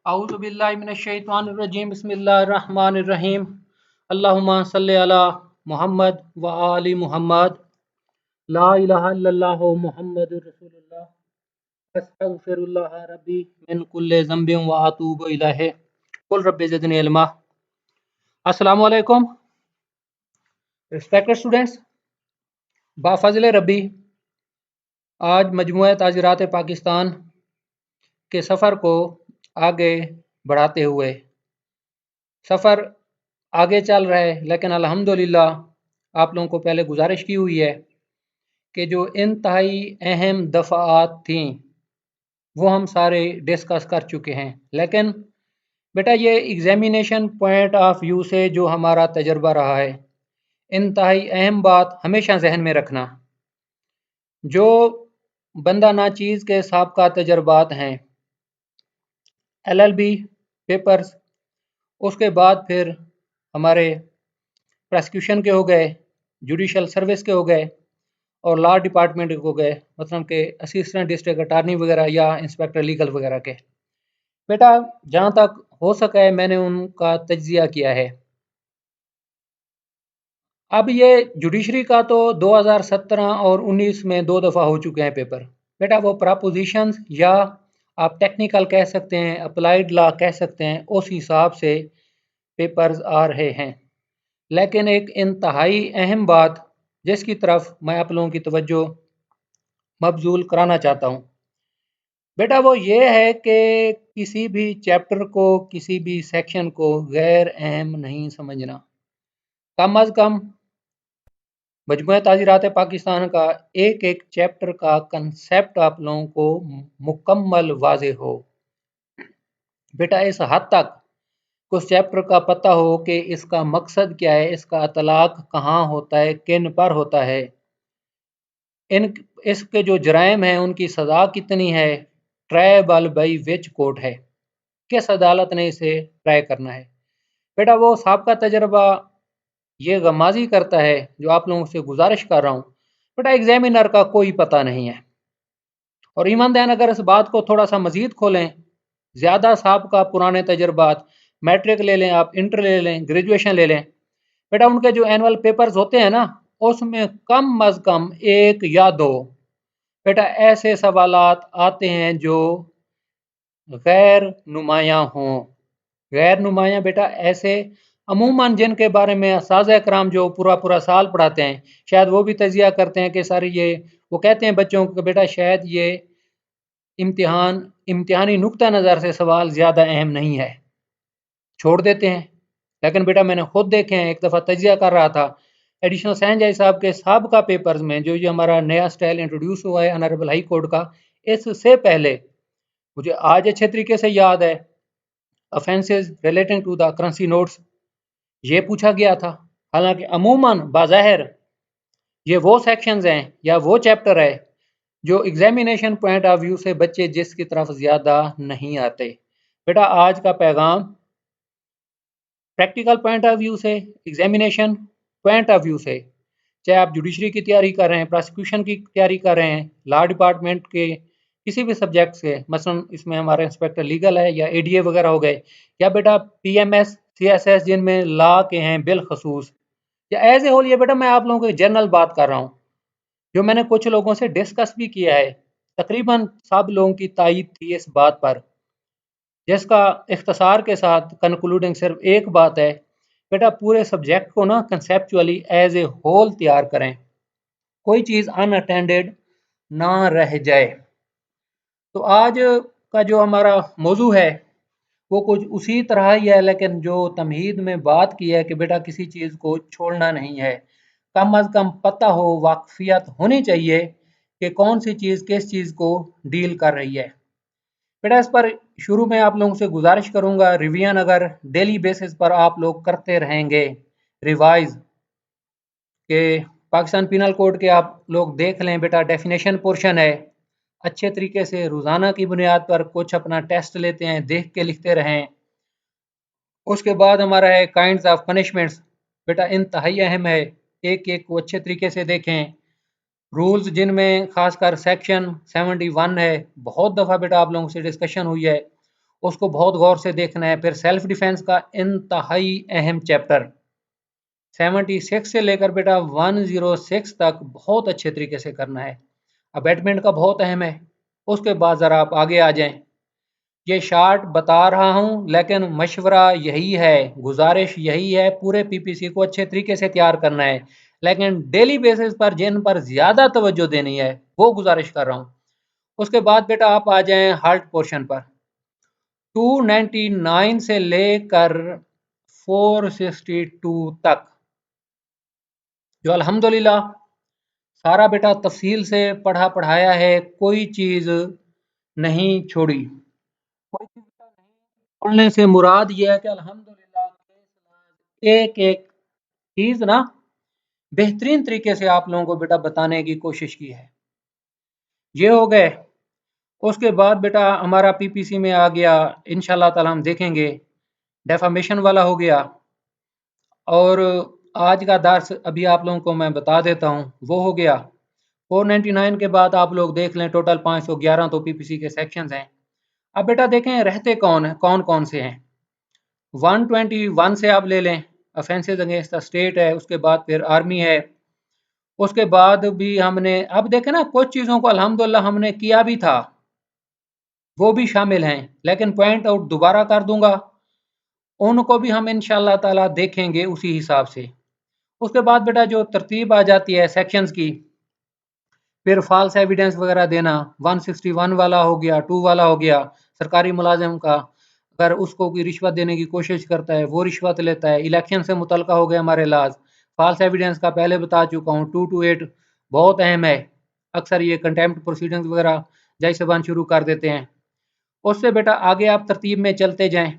औज़ु बिल्लाहि मिनश्शैतानिर्रजीम बिस्मिल्लाहिर्रहमानिर्रहीम अल्लाहुम्मा सल्लि अला मुहम्मद व आलि मुहम्मद ला इलाहा इल्लल्लाहु मुहम्मदुर रसूलुल्लाह अस्तगफिरुल्लाह रब्बी मिन कुल्लि ज़ंबिन व अतूबु इलैहि कुल रब्बि ज़िदनी इल्मा। अस्सलामु अलैकुम रिस्पेक्टेड स्टूडेंट्स, बाफज़ल रब्बी आज मजमूआ ताज़ीरात पाकिस्तान के सफ़र को आगे बढ़ाते हुए सफ़र आगे चल रहा है, लेकिन अल्हम्दुलिल्लाह आप लोगों को पहले गुजारिश की हुई है कि जो इंतहाई अहम दफ़ाआत थी वो हम सारे डिस्कस कर चुके हैं। लेकिन बेटा ये एग्ज़ामिनेशन पॉइंट ऑफ व्यू से जो हमारा तजर्बा रहा है, इंतहाई अहम बात हमेशा जहन में रखना, जो बंदा नाचीज़ के साबका तजर्बात हैं, LLB पेपर्स, उसके बाद फिर हमारे प्रोसिक्यूशन के हो गए, जुडिशल सर्विस के हो गए और लॉ डिपार्टमेंट के हो गए, मतलब के असिस्टेंट डिस्ट्रिक्ट अटार्नी वगैरह या इंस्पेक्टर लीगल वगैरह के। बेटा जहाँ तक हो सका है मैंने उनका तज्जिया किया है। अब ये जुडिशरी का तो 2017 और 19 में 2 दफ़ा हो चुके हैं पेपर। बेटा वो प्रपोजिशंस या आप टेक्निकल कह सकते हैं, अप्लाइड लॉ कह सकते हैं, उस हिसाब से पेपर्स आ रहे हैं। लेकिन एक इंतहाई अहम बात जिसकी तरफ मैं आप लोगों की तवज्जो मबजूल कराना चाहता हूँ, बेटा वो ये है कि किसी भी चैप्टर को, किसी भी सेक्शन को गैर अहम नहीं समझना। कम अज़ कम मजमूआ ताज़ीरात पाकिस्तान का एक एक चैप्टर का कंसेप्ट आप लोगों को मुकम्मल वाज़ेह हो। बेटा इस हद तक कुछ चैप्टर का पता हो कि इसका मकसद क्या है, इसका इतलाक़ कहाँ होता है, किन पर होता है, इन इसके जो जराइम हैं उनकी सज़ा कितनी है, ट्रायबल बाई विच कोर्ट है, किस अदालत ने इसे ट्राई करना है। बेटा वो साबका तजर्बा ये गमाजी करता है, जो आप लोगों से गुजारिश कर रहा हूँ, बेटा एग्जामिनर का कोई पता नहीं है। और ईमान दैन अगर इस बात को थोड़ा सा मजीद खोलें, ज़्यादा साबका पुराने तजर्बात, मैट्रिक ले लें आप, इंटर ले लें, ग्रेजुएशन ले लें, बेटा उनके जो एनुअल पेपर्स होते हैं ना, उसमें कम अज़ कम 1 या 2 बेटा ऐसे सवालात आते हैं जो गैर नुमायाँ हों। गैर नुमायाँ बेटा ऐसे अमूमन जिनके बारे में उस्ताद कराम जो पूरा पूरा साल पढ़ाते हैं, शायद वो भी तजिया करते हैं कि सर ये, वो कहते हैं बच्चों को बेटा शायद ये इम्तिहानी नुक्ता नज़र से सवाल ज़्यादा अहम नहीं है, छोड़ देते हैं। लेकिन बेटा मैंने खुद देखे हैं, एक दफ़ा तजिया कर रहा था एडिशनल सैनजाई साहब के साबका पेपर्स में, जो ये हमारा नया स्टाइल इंट्रोड्यूस हुआ है ऑनरेबल हाई कोर्ट का, इससे पहले मुझे आज अच्छे तरीके से याद है offences relating to the currency notes ये पूछा गया था। हालांकि अमूमन बाज़ाहिर ये वो सेक्शंस हैं या वो चैप्टर है जो एग्जामिनेशन पॉइंट ऑफ व्यू से बच्चे जिसकी तरफ ज़्यादा नहीं आते। बेटा आज का पैगाम प्रैक्टिकल पॉइंट ऑफ व्यू से, एग्जामिनेशन पॉइंट ऑफ व्यू से, चाहे आप जुडिशरी की तैयारी कर रहे हैं, प्रोसिक्यूशन की तैयारी कर रहे हैं, लॉ डिपार्टमेंट के किसी भी सब्जेक्ट से, मसलन इसमें हमारे इंस्पेक्टर लीगल है या ADA वगैरह हो गए, या बेटा PMS CSS जिनमें लॉ के हैं बिलखसूस, या एज ए होल, ये बेटा मैं आप लोगों को जनरल बात कर रहा हूँ जो मैंने कुछ लोगों से डिस्कस भी किया है। तकरीबन सब लोगों की तायद थी इस बात पर, जिसका इख्तसार के साथ कंक्लूडिंग सिर्फ एक बात है, बेटा पूरे सब्जेक्ट को ना कंसेप्चुअली एज ए होल तैयार करें, कोई चीज़ अनअटेंडेड ना रह जाए। तो आज का जो हमारा मौजू है वो कुछ उसी तरह ही है, लेकिन जो तमहीद में बात की है कि बेटा किसी चीज़ को छोड़ना नहीं है, कम अज़ कम पता हो, वाकफियत होनी चाहिए कि कौन सी चीज़ किस चीज़ को डील कर रही है। बेटा इस पर शुरू में आप लोगों से गुजारिश करूंगा, रिवीजन अगर डेली बेसिस पर आप लोग करते रहेंगे, रिवाइज के पाकिस्तान पिनल कोड के आप लोग देख लें, बेटा डेफिनेशन पोर्शन है, अच्छे तरीके से रोज़ाना की बुनियाद पर कुछ अपना टेस्ट लेते हैं, देख के लिखते रहें। उसके बाद हमारा है काइंड्स ऑफ पनिशमेंट्स, बेटा इंतहाई अहम है, एक एक को अच्छे तरीके से देखें। रूल्स जिनमें खासकर सेक्शन 71 है, बहुत दफ़ा बेटा आप लोगों से डिस्कशन हुई है, उसको बहुत गौर से देखना है। फिर सेल्फ डिफेंस का इंतहाई अहम चैप्टर 76 से लेकर बेटा 106 तक बहुत अच्छे तरीके से करना है। अबैटमेंट का बहुत अहम है। उसके बाद ज़रा आप आगे आ जाएं। ये शार्ट बता रहा हूं, लेकिन मशवरा यही है, गुजारिश यही है, पूरे पीपीसी को अच्छे तरीके से तैयार करना है, लेकिन डेली बेसिस पर जिन पर ज़्यादा तवज्जो देनी है वो गुजारिश कर रहा हूं। उसके बाद बेटा आप आ जाएं हार्ट पोर्शन पर। 299 से लेकर 462 तक जो अल्हम्दुलिल्लाह सारा बेटा तफसील से पढ़ा पढ़ाया है, कोई चीज़ नहीं छोड़ी। कोई चीज़ बेटा नहीं छोड़ने से मुराद ये है कि अल्हम्दुलिल्लाह एक एक चीज़ ना बेहतरीन तरीके से आप लोगों को बेटा बताने की कोशिश की है। ये हो गए। उसके बाद बेटा हमारा पीपीसी में आ गया, इंशाल्लाह ताला हम देखेंगे, डेफामेशन वाला हो गया। और आज का दर्स अभी आप लोगों को मैं बता देता हूँ, वो हो गया। 499 के बाद आप लोग देख लें, टोटल 511 तो पीपीसी के सेक्शंस हैं। अब बेटा देखें रहते कौन है, कौन कौन से हैं। 121 से आप ले लें, ऑफेंसेस अगेंस्ट द स्टेट है। उसके बाद फिर आर्मी है। उसके बाद भी हमने अब देखें ना, कुछ चीज़ों को अल्हम्दुलिल्लाह हमने किया भी था, वो भी शामिल हैं, लेकिन पॉइंट आउट दोबारा कर दूंगा, उनको भी हम इंशाल्लाह ताला देखेंगे उसी हिसाब से। उसके बाद बेटा जो तरतीब आ जाती है सेक्शंस की, फिर फॉल्स एविडेंस वगैरह देना, 161 वाला हो गया, 2 वाला हो गया। सरकारी मुलाजिम का अगर उसको कोई रिश्वत देने की कोशिश करता है, वो रिश्वत लेता है। इलेक्शन से मुतल्लिक़ हो गए हमारे लाज। फॉल्स एविडेंस का पहले बता चुका हूँ। 228 बहुत अहम है। अक्सर ये कंटेम्प्ट प्रोसीडिंग्स वगैरह जय जबान शुरू कर देते हैं। उससे बेटा आगे आप तरतीब में चलते जाएं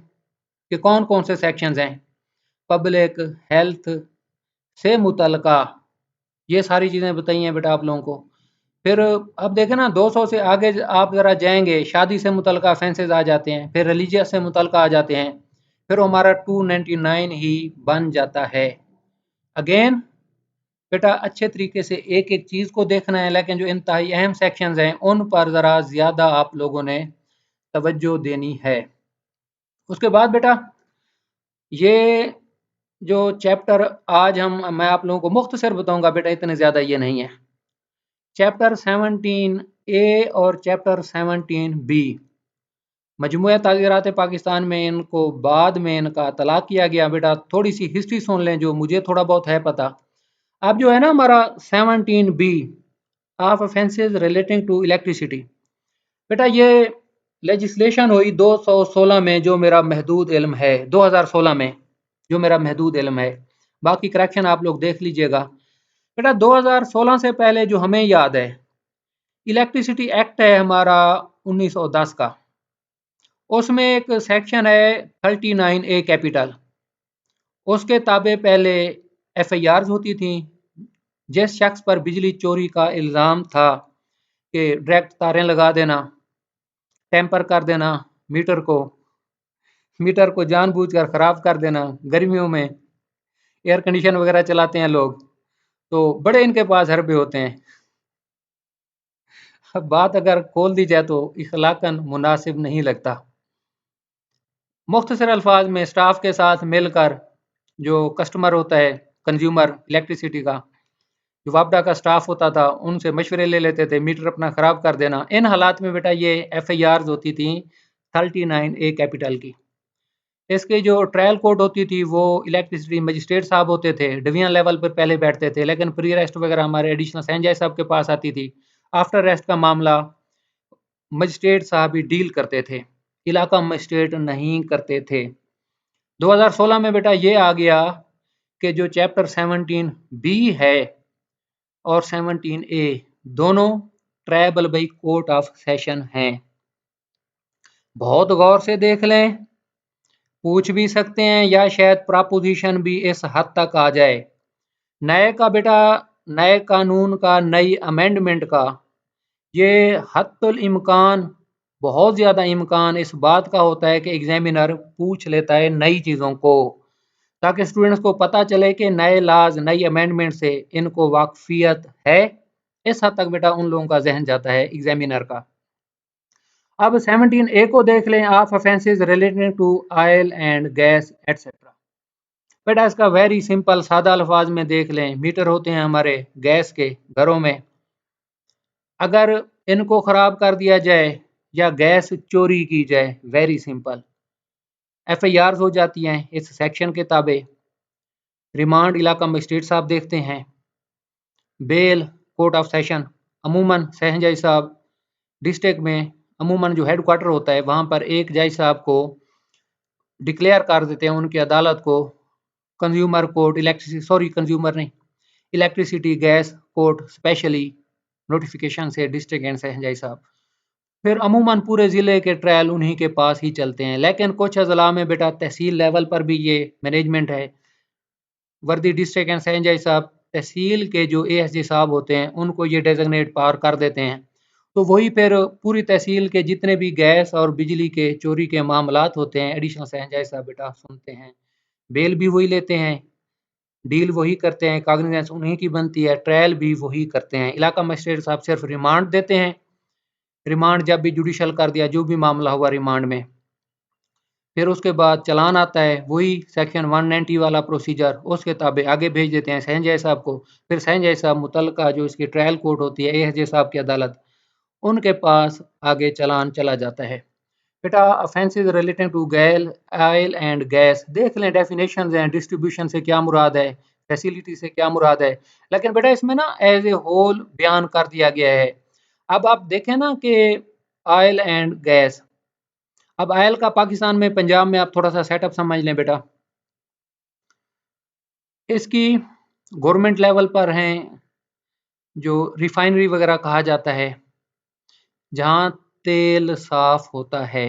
कि कौन कौन से सेक्शंस हैं। पब्लिक हेल्थ से मुतल्लिक़ा ये सारी चीज़ें बताई हैं बेटा आप लोगों को। फिर अब देखें ना, 200 से आगे आप ज़रा जाएंगे, शादी से मुतल्लिक़ा ऑफेंसेस आ जाते हैं, फिर रिलीजियस से मुतल्लिक़ा आ जाते हैं, फिर हमारा 299 ही बन जाता है। अगेन बेटा अच्छे तरीके से एक एक चीज़ को देखना है, लेकिन जो इंतहाई अहम सेक्शंस हैं उन पर ज़रा ज़्यादा आप लोगों ने तवज्जो देनी है। उसके बाद बेटा ये जो चैप्टर आज मैं आप लोगों को मुख्तसर बताऊंगा बेटा, इतने ज़्यादा ये नहीं है। चैप्टर 17 ए और चैप्टर 17 बी मजमूआ ताज़ीरात पाकिस्तान में इनको बाद में इनका तलाक किया गया। बेटा थोड़ी सी हिस्ट्री सुन लें, जो मुझे थोड़ा बहुत है पता। अब जो है ना हमारा 17 B of offences relating to electricity, बेटा ये लेजिस्लेशन हुई 216 में, जो मेरा महदूद इल्म है, 2016 में जो मेरा महदूद इल्म है। बाकी करेक्शन आप लोग देख लीजिएगा। बेटा 2016 से पहले जो हमें याद है, इलेक्ट्रिसिटी एक्ट है हमारा 1910 का। उसमें एक सेक्शन है 39 ए कैपिटल। उसके ताबे पहले एफआईआर होती थी। जिस शख्स पर बिजली चोरी का इल्ज़ाम था कि डायरेक्ट तारें लगा देना, टेम्पर कर देना, मीटर को जानबूझकर ख़राब कर देना, गर्मियों में एयर कंडीशन वगैरह चलाते हैं लोग, तो बड़े इनके पास हरबे होते हैं। अब बात अगर खोल दी जाए तो इखलाकन मुनासिब नहीं लगता। मुख्तसर अल्फाज में स्टाफ के साथ मिलकर जो कस्टमर होता है, कंज्यूमर इलेक्ट्रिसिटी का, जो वापडा का स्टाफ होता था, उनसे मशवरे ले लेते थे मीटर अपना ख़राब कर देना। इन हालात में बेटा ये एफआईआर होती थी 39 ए कैपिटल की। इसकी जो ट्रायल कोर्ट होती थी वो इलेक्ट्रिसिटी मजिस्ट्रेट साहब होते थे, डिवीजन लेवल पर पहले बैठते थे, लेकिन प्री रेस्ट वगैरह हमारे एडिशनल संजय साहब के पास आती थी। आफ्टर रेस्ट का मामला मजिस्ट्रेट साहब ही डील करते थे, इलाका मजिस्ट्रेट नहीं करते थे। 2016 में बेटा ये आ गया कि जो चैप्टर 17 बी है और 17 ए दोनों tribal by court of session हैं। बहुत गौर से देख लें, पूछ भी सकते हैं या शायद प्रपोजिशन भी इस हद तक आ जाए। नए का बेटा, नए कानून का, नई अमेंडमेंट का ये हत्तुल इम्कान, बहुत ज़्यादा इम्कान इस बात का होता है कि एग्जामिनर पूछ लेता है नई चीज़ों को, ताकि स्टूडेंट्स को पता चले कि नए लाज, नई अमेंडमेंट से इनको वाकफियत है। इस हद तक बेटा उन लोगों का जहन जाता है एग्जामिनर का। अब 17A को देख लें, of offences related to oil and gas etcetera. बेटा इसका वेरी सिंपल सादा अल्फाज में देख लें, मीटर होते हैं हमारे गैस के घरों में, अगर इनको ख़राब कर दिया जाए या गैस चोरी की जाए, वेरी सिंपल FIRs हो जाती हैं इस सेक्शन के ताबे। रिमांड इलाका मजिस्ट्रेट साहब देखते हैं, बेल कोर्ट ऑफ सेशन, अमूमन सेशन जज साहब डिस्ट्रिक्ट में, अमूमन जो हेड क्वार्टर होता है वहाँ पर एक जज साहब को डिक्लेयर कर देते हैं उनकी अदालत को कंज्यूमर कोर्ट, कंज्यूमर नहीं, electricity gas court specially notification से डिस्ट्रिक्ट एंड सेशन जज साहब। फिर अमूमन पूरे ज़िले के ट्रायल उन्हीं के पास ही चलते हैं, लेकिन कुछ अजला में बेटा तहसील लेवल पर भी ये मैनेजमेंट है। वर्दी डिस्ट्रिक्ट एंड सेशन जज साहब तहसील के जो ASJ साहब होते हैं उनको ये डेजिग्नेट पावर कर देते हैं, तो वही फिर पूरी तहसील के जितने भी गैस और बिजली के चोरी के मामलात होते हैं एडिशनल सेशन जज साहब बेटा सुनते हैं। बेल भी वही लेते हैं, डील वही करते हैं, कागनिजेंस उन्हीं की बनती है, ट्रायल भी वही करते हैं। इलाका मजिस्ट्रेट साहब सिर्फ रिमांड देते हैं, रिमांड जब भी जुडिशल कर दिया जो भी मामला हुआ रिमांड में, फिर उसके बाद चलान आता है, वही सेक्शन 190 वाला प्रोसीजर उसके ताबे आगे भेज देते हैं सेशन जज साहब को। फिर सेशन जज साहब मुतल्लिका जो इसकी ट्रायल कोर्ट होती है ASJ साहब की अदालत, उनके पास आगे चलान चला जाता है। बेटा ऑफेंसेस रिलेटिंग टू गैल ऑयल एंड गैस देख लें, डेफिनेशन हैं, डिस्ट्रीब्यूशन से क्या मुराद है, फैसिलिटी से क्या मुराद है, लेकिन बेटा इसमें ना एज ए होल बयान कर दिया गया है। अब आप देखें ना कि ऑयल एंड गैस, अब ऑयल का पाकिस्तान में पंजाब में आप थोड़ा सा सेटअप समझ लें बेटा, इसकी गवर्नमेंट लेवल पर हैं जो रिफाइनरी वगैरह कहा जाता है, जहाँ तेल साफ होता है,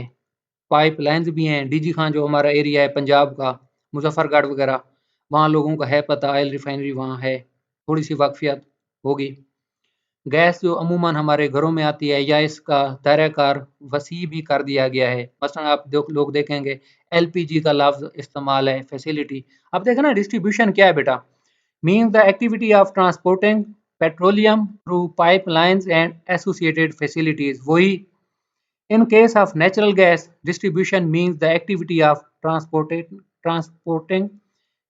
पाइपलाइंस भी हैं। DG खान जो हमारा एरिया है पंजाब का, मुजफ्फरगढ़ वगैरह, वहाँ लोगों का है पता, ऑयल रिफाइनरी वहाँ है, थोड़ी सी वाकफियत होगी। गैस जो अमूमन हमारे घरों में आती है या इसका दायरा-कार वसी भी कर दिया गया है, मसलन आप लोग देखेंगे LPG का लफ्ज़ इस्तेमाल है, फैसिलिटी। अब देखें ना डिस्ट्रीब्यूशन क्या है बेटा, means the activity of transporting petroleum through pipelines and associated facilities. वही in case of natural gas, distribution means the activity of transporting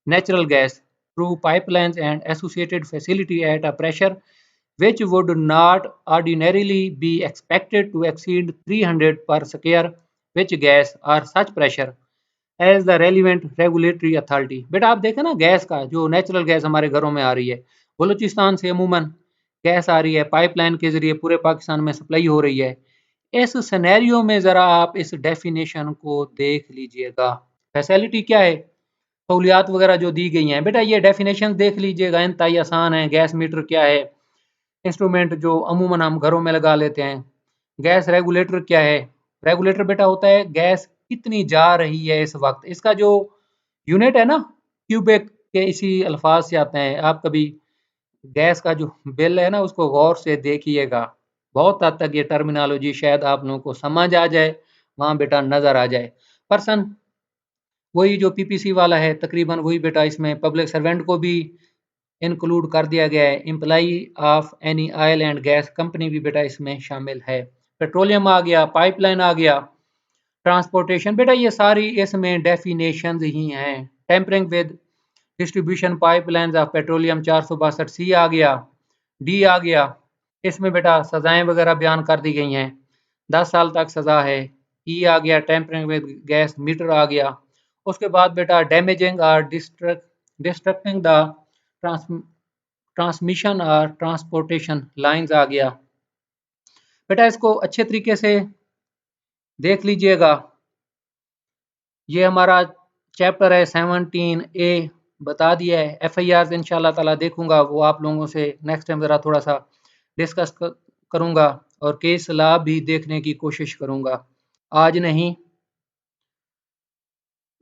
natural gas through pipelines and associated facility at a pressure which would not ordinarily be expected to exceed 300 per square which gas or such pressure as the relevant regulatory authority। बेटा आप देखें ना gas का, जो natural gas हमारे घरों में आ रही है, बलूचिस्तान से अमूमन गैस आ रही है, पाइपलाइन के जरिए पूरे पाकिस्तान में सप्लाई हो रही है। इस सिनेरियो में ज़रा आप इस डेफिनेशन को देख लीजिएगा, फैसिलिटी क्या है, सहूलियात वगैरह जो दी गई हैं, बेटा ये डेफिनेशन देख लीजिएगा, इंतहाई आसान है। गैस मीटर क्या है, इंस्ट्रूमेंट जो अमूमन हम घरों में लगा लेते हैं। गैस रेगुलेटर क्या है, रेगुलेटर बेटा होता है गैस कितनी जा रही है इस वक्त, इसका जो यूनिट है ना क्यूबिक के इसी अल्फाज से आते हैं। आप कभी गैस का जो बिल है ना उसको गौर से देखिएगा, बहुत हद तक ये टर्मिनोलॉजी शायद आप लोगों को समझ आ जाए, वहाँ बेटा नज़र आ जाए। पर्सन वही जो PPC वाला है, तकरीबन वही बेटा इसमें पब्लिक सर्वेंट को भी इंक्लूड कर दिया गया है। Employee of any oil and gas company भी बेटा इसमें शामिल है। पेट्रोलियम आ गया, पाइपलाइन आ गया, ट्रांसपोर्टेशन, बेटा ये सारी इसमें डेफिनेशन ही हैं। Tampering with distribution pipelines of petroleum 462C आ गया, डी आ गया, इसमें बेटा सजाएं वगैरह बयान कर दी गई हैं, 10 साल तक सजा है। ई आ गया, टेम्परिंग विद गैस मीटर आ गया। उसके बाद बेटा डैमेजिंग और डिस्ट्रक्टिंग द ट्रांसमिशन और ट्रांसपोर्टेशन लाइंस आ गया। बेटा इसको अच्छे तरीके से देख लीजिएगा, ये हमारा चैप्टर है 17A बता दिया है। FIRs इंशाल्लाह ताला देखूंगा, वो आप लोगों से नेक्स्ट टाइम ज़रा थोड़ा सा डिस्कस करूंगा, और केस लॉ भी देखने की कोशिश करूंगा, आज नहीं।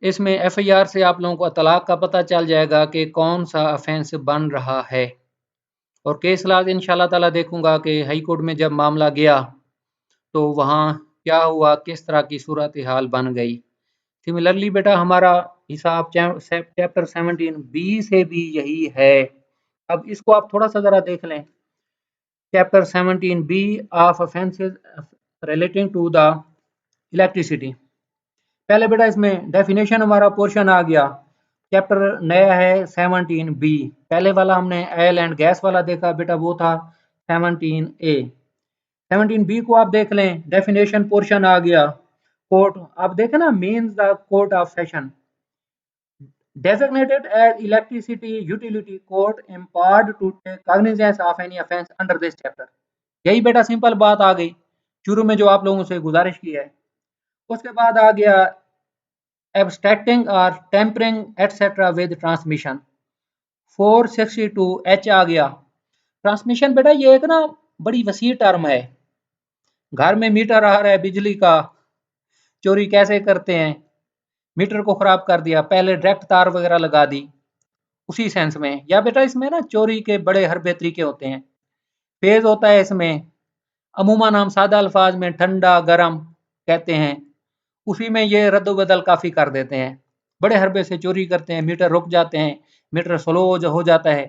इसमें FIR से आप लोगों को तलाक का पता चल जाएगा कि कौन सा ऑफेंस बन रहा है, और केस लॉ इंशाल्लाह ताला देखूंगा कि हाई कोर्ट में जब मामला गया तो वहाँ क्या हुआ, किस तरह की सूरत हाल बन गई। सिमिलरली बेटा हमारा हिसाब चैप्टर 17B से भी यही है। अब इसको आप थोड़ा सा ज़रा देख लें, chapter 17B of offences relating to the electricity. पहले बेटा इसमें डेफिनेशन हमारा पोर्शन आ गया। चैप्टर नया है 17B। पहले वाला हमने ऑयल एंड गैस वाला देखा बेटा, वो था 17A। 17B को आप देख लें, डेफिनेशन पोर्शन आ गया। कोर्ट आप देखें ना, means the court of session designated as electricity utility court empowered to take cognizance of any offence under this chapter। यही बेटा सिंपल बात आ गई शुरू में जो आप लोगों से गुजारिश की है। उसके बाद आ गया abstracting और tampering etc with transmission। 462H आ गया। ट्रांसमिशन बेटा ये एक ना बड़ी वसी टर्म है। घर में मीटर आ रहा है बिजली का, चोरी कैसे करते हैं, मीटर को खराब कर दिया, पहले डायरेक्ट तार वगैरह लगा दी, उसी सेंस में। या बेटा इसमें ना चोरी के बड़े हरबे तरीके होते हैं। फेज होता है इसमें, अमूमन हम सादा अल्फाज में ठंडा गर्म कहते हैं, उसी में ये रद्द-बदल काफ़ी कर देते हैं। बड़े हरबे से चोरी करते हैं, मीटर रुक जाते हैं, मीटर स्लो हो जाता है,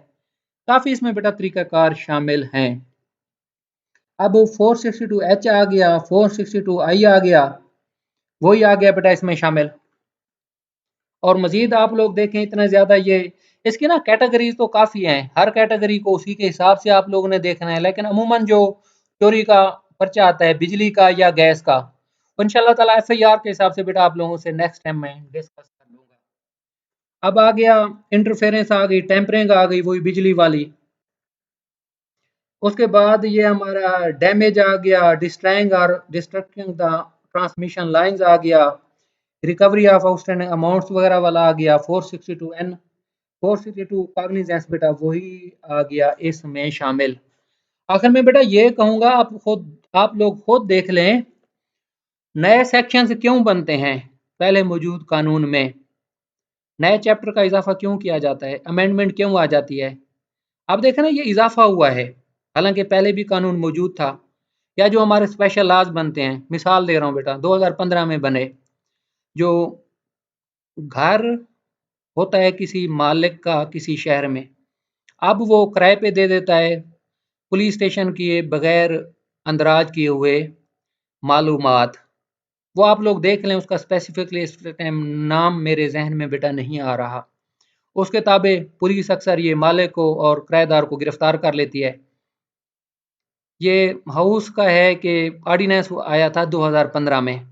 काफ़ी इसमें बेटा तरीक़ाकार शामिल हैं। अब 462H आ गया, 462I आ गया, वही आ गया बेटा इसमें शामिल। और मज़ीद आप लोग देखें इतना ज़्यादा ये इसकी ना कैटेगरीज तो काफ़ी हैं, हर कैटेगरी को उसी के हिसाब से आप लोगों ने देखना है। लेकिन अमूमन जो चोरी का पर्चा आता है बिजली का या गैस का, इंशाल्लाह ताला FIR के हिसाब से बेटा आप लोगों से नेक्स्ट टाइम मैं डिस्कस कर लूँगा। अब आ गया इंटरफेरेंस आ गई, टेम्परिंग आ गई, वही बिजली वाली। उसके बाद ये हमारा डैमेज आ गया, डिस्ट्रॉइंग और डिस्ट्रक्टिंग द ट्रांसमिशन लाइंस आ गया, रिकवरी ऑफ आउटस्टैंडिंग अमाउंट्स वगैरह वाला आ गया। 462N 462 कॉग्निजेंस बेटा वही आ गया इसमें शामिल। आखिर में बेटा ये कहूँगा आप लोग खुद देख लें नए सेक्शंस क्यों बनते हैं पहले मौजूद कानून में, नए चैप्टर का इजाफा क्यों किया जाता है, अमेंडमेंट क्यों आ जाती है। आप देखें ना ये इजाफा हुआ है, हालांकि पहले भी कानून मौजूद था। या जो हमारे स्पेशल लॉज बनते हैं, मिसाल दे रहा हूँ बेटा 2015 में बने, जो घर होता है किसी मालिक का किसी शहर में, अब वो किराए पे दे देता है पुलिस स्टेशन किए बगैर अंदराज किए हुए मालूमात। वो आप लोग देख लें, उसका स्पेसिफिकली इस टाइम नाम मेरे जहन में बेटा नहीं आ रहा। उसके ताबे पुलिस अक्सर ये मालिक को और किराएदार को गिरफ्तार कर लेती है। ये हाउस का है कि ऑर्डिनेंस आया था 2015 में,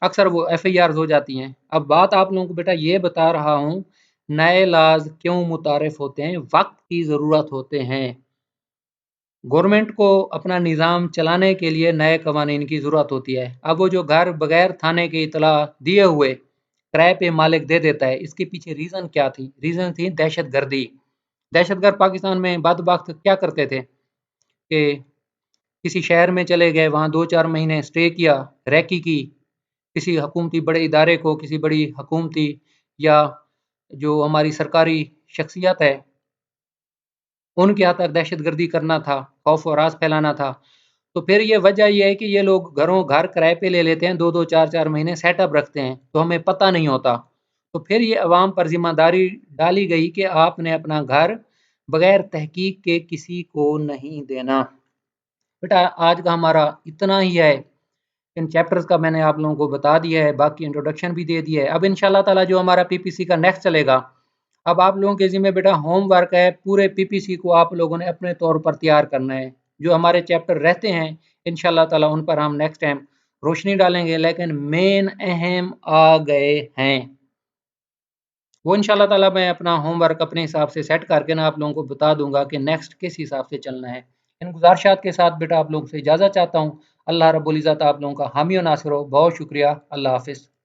अक्सर वो FIR हो जाती हैं। अब बात आप लोगों को बेटा ये बता रहा हूँ नए लाज क्यों मुतारिफ होते हैं, वक्त की ज़रूरत होते हैं। गवर्नमेंट को अपना निज़ाम चलाने के लिए नए कवानीन की ज़रूरत होती है। अब वो जो घर बगैर थाने की इतला दिए हुए किराए पे मालिक दे देता है, इसके पीछे रीज़न क्या थी? रीज़न थी दहशतगर्दी। दहशतगर्द पाकिस्तान में बदबख्त क्या करते थे कि किसी शहर में चले गए, वहाँ 2-4 महीने स्टे किया, रैकी की, किसी हुकूमती बड़े इदारे को, किसी बड़ी हुकूमती या जो हमारी सरकारी शख्सियत है उनके यहाँ तक दहशतगर्दी करना था, खौफ और राज फैलाना था। तो फिर ये वजह ये है कि ये लोग घर किराए पे ले लेते हैं, 2-2 4-4 महीने सेटअप रखते हैं, तो हमें पता नहीं होता। तो फिर ये अवाम पर ज़िम्मेदारी डाली गई कि आपने अपना घर बगैर तहकीक के किसी को नहीं देना। बेटा आज का हमारा इतना ही है। इन चैप्टर्स का मैंने आप लोगों को बता दिया है, बाकी इंट्रोडक्शन भी दे दिया है। अब इंशाल्लाह ताला जो हमारा PPC का नेक्स्ट चलेगा, अब आप लोगों के ज़िम्मे बेटा होमवर्क है, पूरे PPC को आप लोगों ने अपने तौर पर तैयार करना है। जो हमारे चैप्टर रहते हैं इंशाल्लाह ताला उन पर हम नेक्स्ट टाइम रोशनी डालेंगे, लेकिन मेन अहम आ गए हैं वो इंशाल्लाह ताला मैं अपना होमवर्क अपने हिसाब से सेट करके ना आप लोगों को बता दूंगा कि नेक्स्ट किस हिसाब से चलना है। इन गुजारिशात के साथ बेटा आप लोगों से इजाज़त चाहता हूँ। अल्लाह रब्बुल इज़्ज़त आप लोगों का हामी और नासिर हो। बहुत शुक्रिया। अल्लाह हाफ़िज़।